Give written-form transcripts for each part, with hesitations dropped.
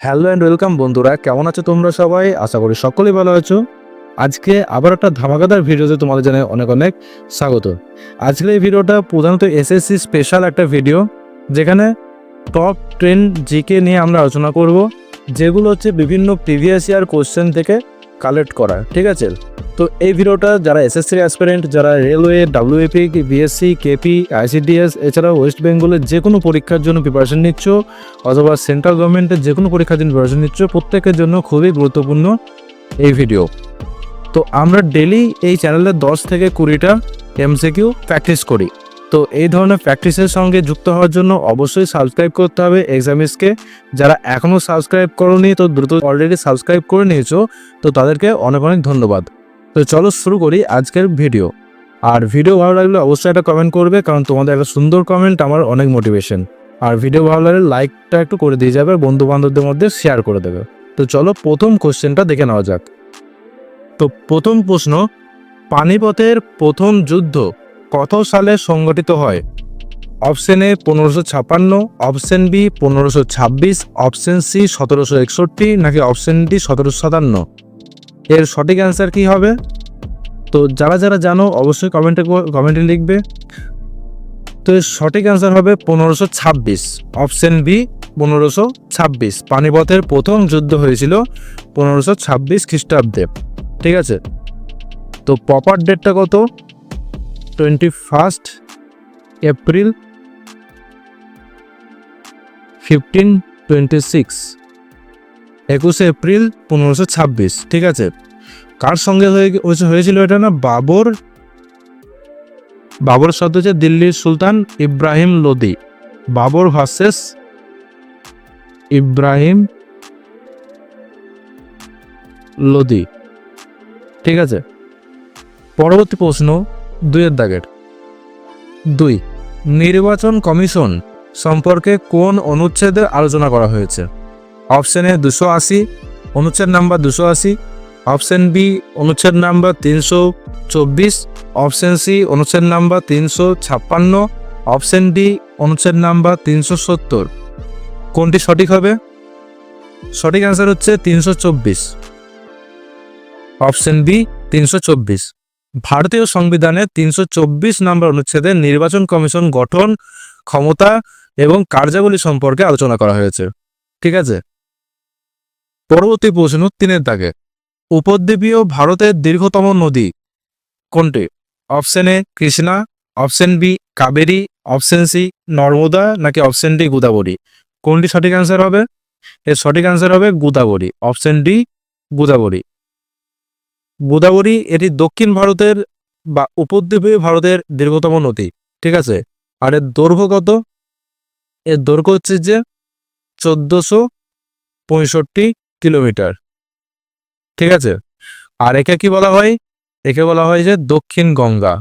Hello and welcome বন্ধুরা, কেমন আছো তোমরা সবাই? আশা করি সকলেই ভালো আছো। আজকে আবার একটা ধামাকাদার ভিডিওতে তোমাদের জানাই অনেক অনেক স্বাগত। আজকের এই ভিডিওটা প্রধানত এসএসসি স্পেশাল একটা ভিডিও, যেখানে টপ 10 জিকে নিয়ে আমরা আলোচনা করব, যেগুলো হচ্ছে বিভিন্ন প্রিভিয়াস ইয়ার কোশ্চেন থেকে কালেক্ট করা। ঠিক আছে, তো এই ভিডিওটা যারা এসএসসি অ্যাসপিরেন্ট, যারা railway, WAP, BSc, KP, ICDS এছাড়াও ওয়েস্ট বেঙ্গলের যে কোনো পরীক্ষার জন্য প্রিপারেশন নিচ্ছ, অথবা সেন্ট্রাল গভর্নমেন্টের যে কোনো পরীক্ষার জন্য প্রিপারেশন নিচ্ছ, প্রত্যেকের জন্য খুবই গুরুত্বপূর্ণ এই ভিডিও। তো আমরা ডেলি এই চ্যানেলে 10 থেকে 20টা এমসিকিউ প্র্যাকটিস করি। তো এই ধরনের প্র্যাকটিসের সঙ্গে যুক্ত হওয়ার জন্য অবশ্যই সাবস্ক্রাইব করতে হবে এক্সামিসকে। যারা এখনও সাবস্ক্রাইব করোনি তো দ্রুত অলরেডি সাবস্ক্রাইব করে নিয়েছো, তো তাদেরকে অনেক অনেক ধন্যবাদ। তো চলো শুরু করি আজকের ভিডিও। আর ভিডিও ভালো লাগলে অবশ্যই একটা কমেন্ট করবে, কারণ তোমাদের একটা সুন্দর কমেন্ট আমার অনেক মোটিভেশন। আর ভিডিও ভালো লাগলে লাইকটা একটু করে দিয়ে যাবে, বন্ধু বান্ধবদের মধ্যে শেয়ার করে দেবে। তো চলো প্রথম কোশ্চেনটা দেখে নেওয়া যাক। তো প্রথম প্রশ্ন, পানিপথের প্রথম যুদ্ধ কত সালে সংগঠিত হয়? Option A 1556, option B 1526, option C 1761, নাকি অপশন ডি 1757? এর সঠিক অ্যান্সার কি হবে? তো যারা যারা জানো অবশ্যই কমেন্টে লিখবে। তো এর সঠিক অ্যান্সার হবে 1526, অপশন বি 1526। পানিপথের প্রথম যুদ্ধ হয়েছিল 1526 খ্রিস্টাব্দে। ঠিক আছে, তো প্রপার ডেটটা কত? 21 এপ্রিল 1526, 21 এপ্রিল 1526। ঠিক আছে, কার সঙ্গে হয়েছিল এটা? না, বাবর সাথে হচ্ছে দিল্লির সুলতান ইব্রাহিম লোদি। বাবর ভার্সেস ইব্রাহিম লোদি। ঠিক আছে, পরবর্তী প্রশ্ন 2-এর দাগের 2, নির্বাচন কমিশন সম্পর্কে কোন অনুচ্ছেদে আলোচনা করা হয়েছে? অপশন এ 280, অনুচ্ছেদ নাম্বার 280, অপশন বি অনুচ্ছেদ নাম্বার 324, অপশন সি অনুচ্ছেদ নাম্বার 356, অপশন ডি অনুচ্ছেদ নাম্বার 370। কোনটি সঠিক হবে? সঠিক অ্যান্সার হচ্ছে 324, অপশন বি 324। ভারতীয় সংবিধানের 324 নম্বর অনুচ্ছেদে নির্বাচন কমিশন গঠন, ক্ষমতা এবং কার্যাবলী সম্পর্কে আলোচনা করা হয়েছে। ঠিক আছে, পরবর্তী প্রশ্ন 3-এর দাগে, উপদ্বীপীয় ভারতের দীর্ঘতম নদী কোনটি? Option A Krishna, option B Kaveri, option C Narmada, নাকি অপশন ডি গোদাবরী? কোনটি সঠিক অ্যান্সার হবে? এর সঠিক অ্যান্সার হবে গোদাবরী, অপশন ডি গোদাবরী। গোদাবরী এটি দক্ষিণ ভারতের বা উপদ্বীপীয় ভারতের দীর্ঘতম নদী। ঠিক আছে, আর এর দৈর্ঘ্য কত? এর দৈর্ঘ্য হচ্ছে যে 1465 কিলোমিটার। ঠিক আছে, আর একে কি বলা হয়? একে বলা হয় যে দক্ষিণ গঙ্গা,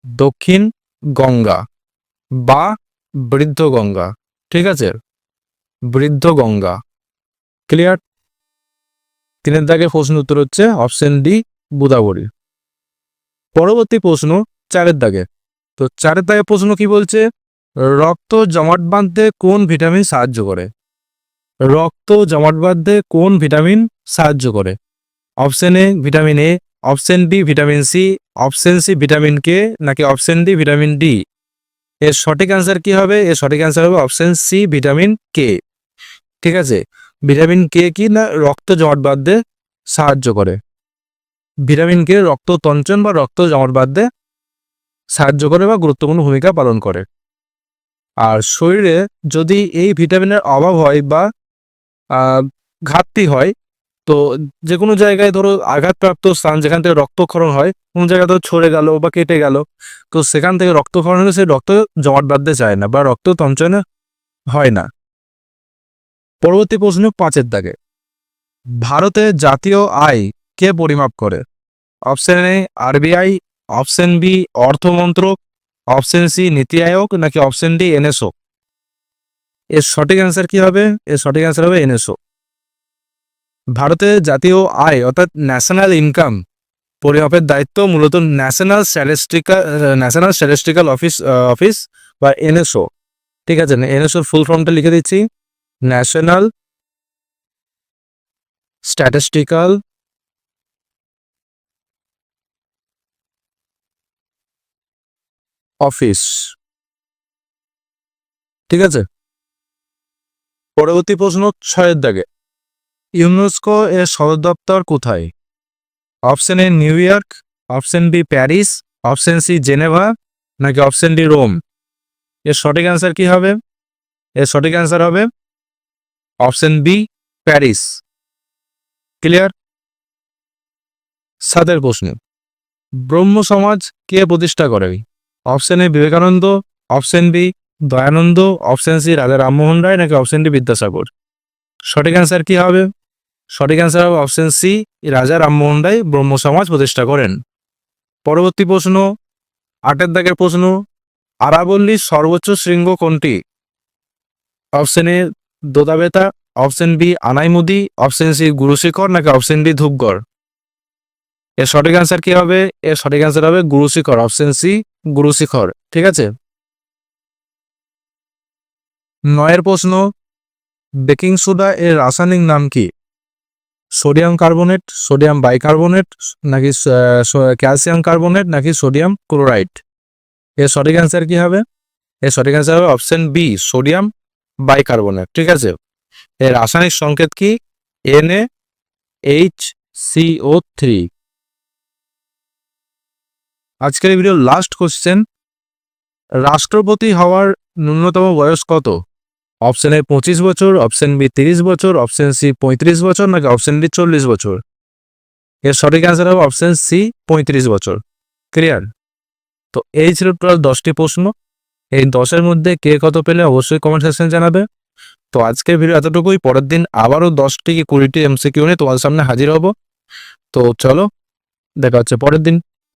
দক্ষিণ গঙ্গা বা বৃদ্ধ গঙ্গা। ঠিক আছে, বৃদ্ধ গঙ্গা। ক্লিয়ার? 3-এর দাগে প্রশ্ন উত্তর হচ্ছে অপশন ডি গোদাবরী। পরবর্তী প্রশ্ন 4-এর দাগে। তো 4-এর দাগে প্রশ্ন কি বলছে? রক্ত জমাট বাঁধতে কোন ভিটামিন সাহায্য করে? রক্ত জমাট বাঁধতে কোন ভিটামিন সাহায্য করে? Option A vitamin A, option B vitamin C, option C vitamin K, নাকি অপশন ডি ভিটামিন ডি? এর সঠিক অ্যান্সার কি হবে? এর সঠিক অ্যান্সার হবে অপশন সি ভিটামিন কে। ঠিক আছে, ভিটামিন কে কি না রক্ত জমাট বাঁধতে সাহায্য করে। ভিটামিন কে রক্ত তঞ্চন বা রক্ত জমাট বাঁধতে সাহায্য করে বা গুরুত্বপূর্ণ ভূমিকা পালন করে। আর শরীরে যদি এই ভিটামিনের অভাব হয় বা ঘাটতি হয়, তো যে কোনো জায়গায় ধরো আঘাতপ্রাপ্ত স্থান যেখান থেকে রক্তক্ষরণ হয়, কোনো জায়গায় ধরো ছড়ে গেল বা কেটে গেল, তো সেখান থেকে রক্তক্ষরণ হলে সেই রক্ত জমাট বাঁধতে চায় না বা রক্ত তঞ্চনে হয় না। পরবর্তী প্রশ্ন 5-এর দাগে, ভারতের জাতীয় আয় কে পরিমাপ করে? Option A RBI, option B অর্থ মন্ত্রক, অপশন সি নীতি আয়োগ, নাকি অপশন ডি এনএসও? এর সঠিক অ্যান্সার কি হবে? এর সঠিক অ্যান্সার হবে এনএসও। ভারতের জাতীয় আয় অর্থাৎ ন্যাশনাল ইনকাম পরিমাপের দায়িত্ব মূলত ন্যাশনাল স্ট্যাটিস্টিক্যাল অফিস বা এনএসও। ঠিক আছে, এনএসওর ফুল ফর্মটা লিখে দিচ্ছি, ন্যাশনাল স্ট্যাটিস্টিক্যাল অফিস। ঠিক আছে, পরবর্তী প্রশ্ন 6 দাগে, ইউনেস্কো এর সদর দপ্তর কোথায়? Option A New York, option B Paris, option C Geneva, নাকি অপশন ডি রোম? এর সঠিক অ্যান্সার কি হবে? এর সঠিক অ্যান্সার হবে অপশন বি প্যারিস। ক্লিয়ার? 7 প্রশ্ন, ব্রহ্ম সমাজ কে প্রতিষ্ঠা করে? Option A Vivekananda, option B Dayananda, option C Raja Rammohan রায়, নাকি অপশন ডি বিদ্যাসাগর? সঠিক অ্যান্সার কি হবে? সঠিক অ্যান্সার হবে অপশন সি রাজা রামমোহন রায় ব্রহ্ম সমাজ প্রতিষ্ঠা করেন। পরবর্তী প্রশ্ন 8 দাগের প্রশ্ন, আরাবল্লীর সর্বোচ্চ শৃঙ্গ কোনটি? Option A Dodabetta, option B Anamudi, option C Gurushikhar, নাকি অপশন ডি ধূপগড়? এর সঠিক অ্যান্সার কি হবে? এর সঠিক অ্যান্সার হবে গুরুশিখর, অপশন সি গুরুশিখর। ঠিক আছে, 9 প্রশ্ন, বেকিং সোডা এর রাসায়নিক নাম কি? সোডিয়াম কার্বনেট, সোডিয়াম বাইকার্বনেট, নাকি ক্যালসিয়াম কার্বনেট, নাকি সোডিয়াম ক্লোরাইড? এর সঠিক অ্যান্সার কি হবে? এর সঠিক অ্যান্সার হবে অপশন বি সোডিয়াম বাইকার্বনেট। ঠিক আছে, এর রাসায়নিক সংকেত কি? NaHCO3। আজকের এই ভিডিওর লাস্ট কোশ্চেন, রাষ্ট্রপতি হওয়ার ন্যূনতম বয়স কত? অপশন এ 25 বছর, অপশন বি 30 বছর, অপশন সি 35 বছর, নাকি অপশন ডি 40 বছর? এর সঠিক অ্যান্সার হবে অপশন সি 35 বছর। ক্লিয়ার? তো এই ছিল টোটাল 10টি প্রশ্ন। এই 10-এর মধ্যে কে কত পেলে অবশ্যই কমেন্ট সেকশনে জানাবে। তো আজকের ভিডিও এতটুকুই, পরের দিন আবারও 10টি কি 20টি MCQ নিয়ে তোমাদের সামনে হাজির হব। তো চলো, দেখা হচ্ছে পরের দিন।